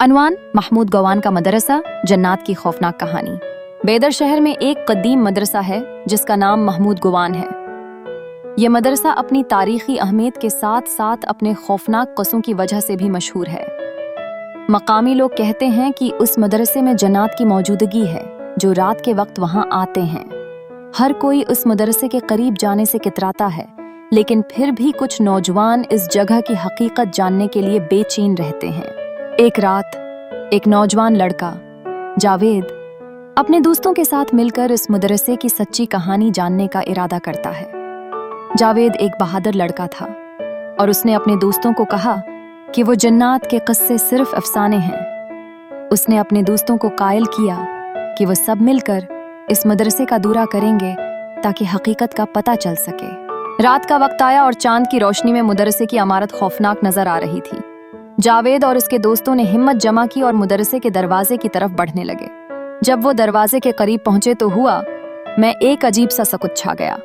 अनवान महमूद गवान का मदरसा जन्नात की खौफनाक कहानी। बेदर शहर में एक कदीम मदरसा है जिसका नाम महमूद गवान है। यह मदरसा अपनी तारीखी अहमियत के साथ साथ अपने खौफनाक क़सों की वजह से भी मशहूर है। मकामी लोग कहते हैं कि उस मदरसे में जन्नात की मौजूदगी है जो रात के वक्त वहाँ आते हैं। हर कोई उस मदरसे के करीब जाने से कितराता है, लेकिन फिर भी कुछ नौजवान इस जगह की हकीकत जानने के लिए बेचैन रहते हैं। एक रात एक नौजवान लड़का जावेद अपने दोस्तों के साथ मिलकर इस मदरसे की सच्ची कहानी जानने का इरादा करता है। जावेद एक बहादुर लड़का था और उसने अपने दोस्तों को कहा कि वो जन्नात के किस्से सिर्फ अफसाने हैं। उसने अपने दोस्तों को कायल किया कि वो सब मिलकर इस मदरसे का दौरा करेंगे ताकि हकीकत का पता चल सके। रात का वक्त आया और चांद की रोशनी में मदरसे की इमारत खौफनाक नजर आ रही थी। जावेद और उसके दोस्तों ने हिम्मत जमा की और मदरसे के दरवाजे की तरफ बढ़ने लगे। जब वो दरवाजे के करीब पहुंचे तो हुआ मैं एक अजीब सा सकूत छा गया।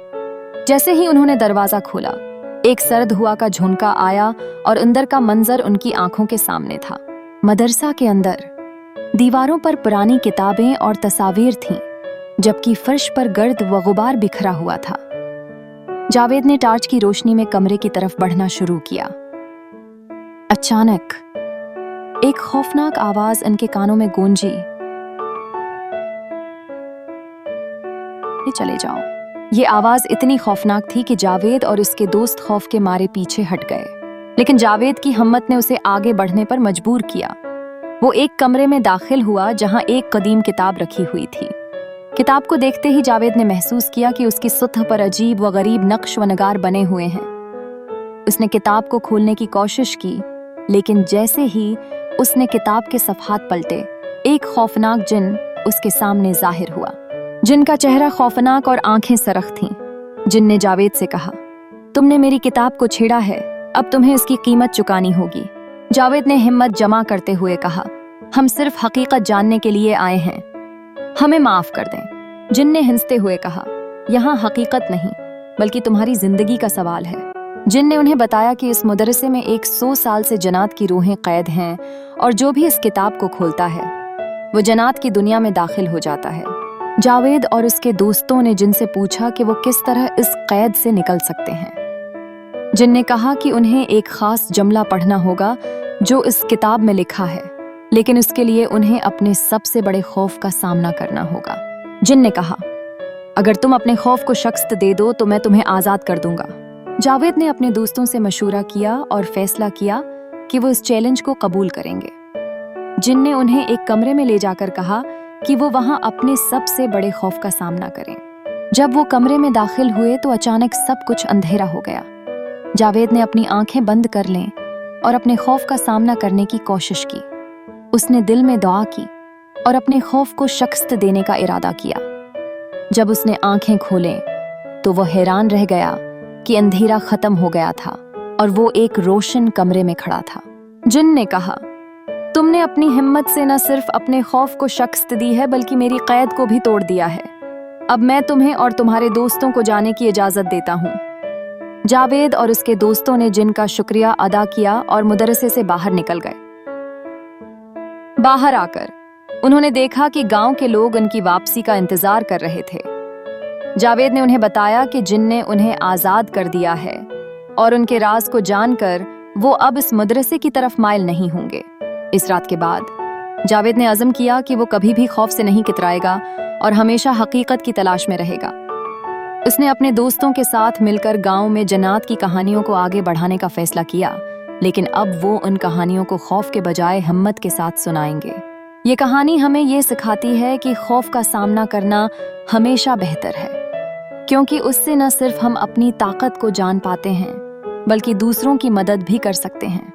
जैसे ही उन्होंने दरवाजा खोला, एक सर्द हुआ का झोंका आया और अंदर का मंजर उनकी आंखों के सामने था। मदरसा के अंदर दीवारों पर पुरानी किताबें और तस्वीर थीं, जबकि फर्श पर गर्द व गुबार बिखरा हुआ था। जावेद ने टार्च की रोशनी में कमरे की तरफ बढ़ना शुरू किया। अचानक एक खौफनाक आवाज उनके कानों में गूंजी, चले जाओ। ये आवाज इतनी खौफनाक थी कि जावेद और उसके दोस्त खौफ के मारे पीछे हट गए, लेकिन जावेद की हिम्मत ने उसे आगे बढ़ने पर मजबूर किया। वो एक कमरे में दाखिल हुआ जहां एक कदीम किताब रखी हुई थी। किताब को देखते ही जावेद ने महसूस किया कि उसकी सतह पर अजीब व गरीब नक्श व नगार बने हुए हैं। उसने किताब को खोलने की कोशिश की, लेकिन जैसे ही उसने किताब के सफ़हात पलटे, एक खौफनाक जिन उसके सामने जाहिर हुआ। जिन का चेहरा खौफनाक और आंखें सरख थीं। जिन ने जावेद से कहा, तुमने मेरी किताब को छेड़ा है, अब तुम्हें इसकी कीमत चुकानी होगी। जावेद ने हिम्मत जमा करते हुए कहा, हम सिर्फ हकीकत जानने के लिए आए हैं, हमें माफ कर दें। जिन ने हिंसते हुए कहा, यहाँ हकीकत नहीं बल्कि तुम्हारी जिंदगी का सवाल है। जिन ने उन्हें बताया कि इस मदरसे में 100 साल से जन्नात की रूहें कैद हैं और जो भी इस किताब को खोलता है वो जन्नात की दुनिया में दाखिल हो जाता है। जावेद और उसके दोस्तों ने जिन से पूछा कि वो किस तरह इस कैद से निकल सकते हैं। जिन ने कहा कि उन्हें एक खास जुमला पढ़ना होगा जो इस किताब में लिखा है, लेकिन उसके लिए उन्हें अपने सबसे बड़े खौफ का सामना करना होगा। जिन ने कहा, अगर तुम अपने खौफ को शिकस्त दे दो तो मैं तुम्हें आज़ाद कर दूंगा। जावेद ने अपने दोस्तों से मशूरा किया और फैसला किया कि वो इस चैलेंज को कबूल करेंगे। जिन ने उन्हें एक कमरे में ले जाकर कहा कि वो वहां अपने सबसे बड़े खौफ का सामना करें। जब वो कमरे में दाखिल हुए तो अचानक सब कुछ अंधेरा हो गया। जावेद ने अपनी आंखें बंद कर लें और अपने खौफ का सामना करने की कोशिश की। उसने दिल में दुआ की और अपने खौफ को शिकस्त देने का इरादा किया। जब उसने आंखें खोलें तो वो हैरान रह गया कि अंधेरा खत्म हो गया था और वो एक रोशन कमरे में खड़ा था। जिन ने कहा, तुमने अपनी हिम्मत से न सिर्फ अपने खौफ को शिकस्त दी है बल्कि मेरी कैद को भी तोड़ दिया है। अब मैं तुम्हें और तुम्हारे दोस्तों को जाने की इजाजत देता हूँ। जावेद और उसके दोस्तों ने जिन का शुक्रिया अदा किया और मदरसे से बाहर निकल गए। बाहर आकर उन्होंने देखा कि गांव के लोग उनकी वापसी का इंतजार कर रहे थे। जावेद ने उन्हें बताया कि जिन ने उन्हें आज़ाद कर दिया है और उनके राज को जानकर वो अब इस मदरसे की तरफ माइल नहीं होंगे। इस रात के बाद जावेद ने अज़म किया कि वो कभी भी खौफ से नहीं कितराएगा और हमेशा हकीकत की तलाश में रहेगा। उसने अपने दोस्तों के साथ मिलकर गांव में जन्नात की कहानियों को आगे बढ़ाने का फैसला किया, लेकिन अब वो उन कहानियों को खौफ के बजाय हिम्मत के साथ सुनाएंगे। ये कहानी हमें ये सिखाती है कि खौफ का सामना करना हमेशा बेहतर है, क्योंकि उससे न सिर्फ हम अपनी ताकत को जान पाते हैं बल्कि दूसरों की मदद भी कर सकते हैं।